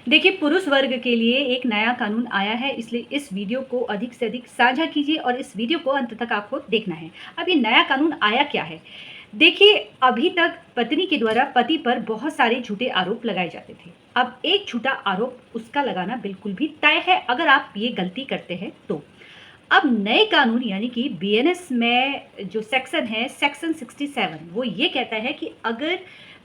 देखिए, पुरुष वर्ग के लिए एक नया कानून आया है, इसलिए इस वीडियो को अधिक से अधिक साझा कीजिए और इस वीडियो को अंत तक आपको देखना है। अब ये नया कानून आया क्या है? देखिए, अभी तक पत्नी के द्वारा पति पर बहुत सारे झूठे आरोप लगाए जाते थे। अब एक झूठा आरोप उसका लगाना बिल्कुल भी तय है अगर आप ये गलती करते हैं तो। अब नए कानून यानी कि बीएनएस में जो सेक्शन है, सेक्शन 67, वो ये कहता है कि अगर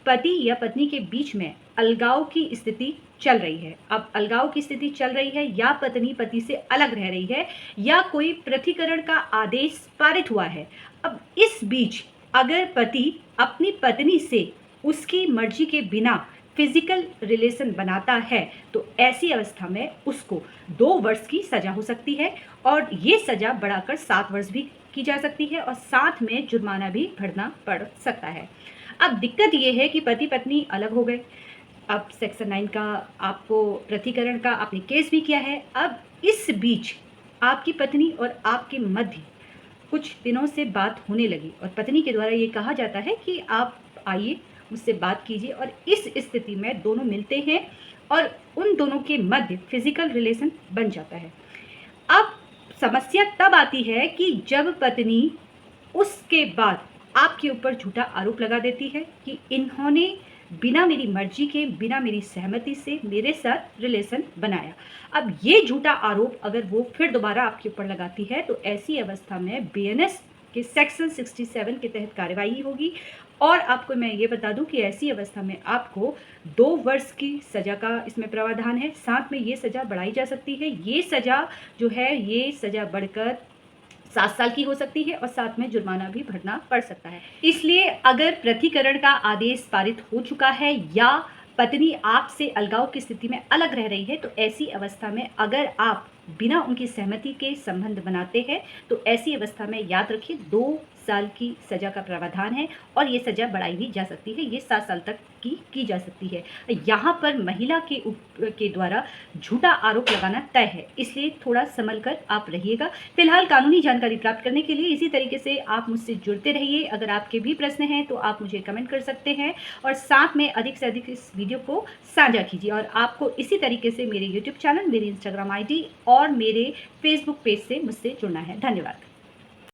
पति या पत्नी के बीच में अलगाव की स्थिति चल रही है, अब अलगाव की स्थिति चल रही है या पत्नी पति से अलग रह रही है या कोई पृथक्करण का आदेश पारित हुआ है, अब इस बीच अगर पति अपनी पत्नी से उसकी मर्जी के बिना फिजिकल रिलेशन बनाता है तो ऐसी अवस्था में उसको 2 वर्ष की सजा हो सकती है और ये सजा बढ़ाकर 7 वर्ष भी की जा सकती है और साथ में जुर्माना भी भरना पड़ सकता है। अब दिक्कत ये है कि पति पत्नी अलग हो गए। अब सेक्शन 9 का आपको पृथक्करण का आपने केस भी किया है। अब इस बीच आपकी पत्नी और आपके मध्य कुछ दिनों से बात होने लगी और पत्नी के द्वारा ये कहा जाता है कि आप आइए, मुझसे बात कीजिए और इस स्थिति में दोनों मिलते हैं और उन दोनों के मध्य फिजिकल रिलेशन बन जाता है। अब समस्या तब आती है कि जब पत्नी उसके बाद आपके ऊपर झूठा आरोप लगा देती है कि इन्होंने बिना मेरी मर्जी के, बिना मेरी सहमति से मेरे साथ रिलेशन बनाया। अब ये झूठा आरोप अगर वो फिर दोबारा आपके ऊपर लगाती है तो ऐसी अवस्था में बीएनएस के सेक्शन 67 के तहत कार्यवाही होगी और आपको मैं ये बता दूं कि ऐसी अवस्था में आपको 2 वर्ष की सज़ा का इसमें प्रावधान है। साथ में ये सज़ा बढ़ाई जा सकती है। ये सज़ा जो है, ये सज़ा बढ़कर 7 साल की हो सकती है और साथ में जुर्माना भी भरना पड़ सकता है। इसलिए अगर पृथक्करण का आदेश पारित हो चुका है या पत्नी आपसे अलगाव की स्थिति में अलग रह रही है तो ऐसी अवस्था में अगर आप बिना उनकी सहमति के संबंध बनाते हैं तो ऐसी अवस्था में याद रखिए 2 साल की सज़ा का प्रावधान है और ये सज़ा बढ़ाई भी जा सकती है, ये 7 साल तक की जा सकती है। यहाँ पर महिला के द्वारा झूठा आरोप लगाना तय है, इसलिए थोड़ा संभल कर आप रहिएगा। फिलहाल कानूनी जानकारी प्राप्त करने के लिए इसी तरीके से आप मुझसे जुड़ते रहिए। अगर आपके भी प्रश्न हैं तो आप मुझे कमेंट कर सकते हैं और साथ में अधिक से अधिक इस वीडियो को साझा कीजिए और आपको इसी तरीके से मेरे यूट्यूब चैनल, मेरी इंस्टाग्राम आईडी और मेरे फेसबुक पेज से मुझसे जुड़ना है। धन्यवाद।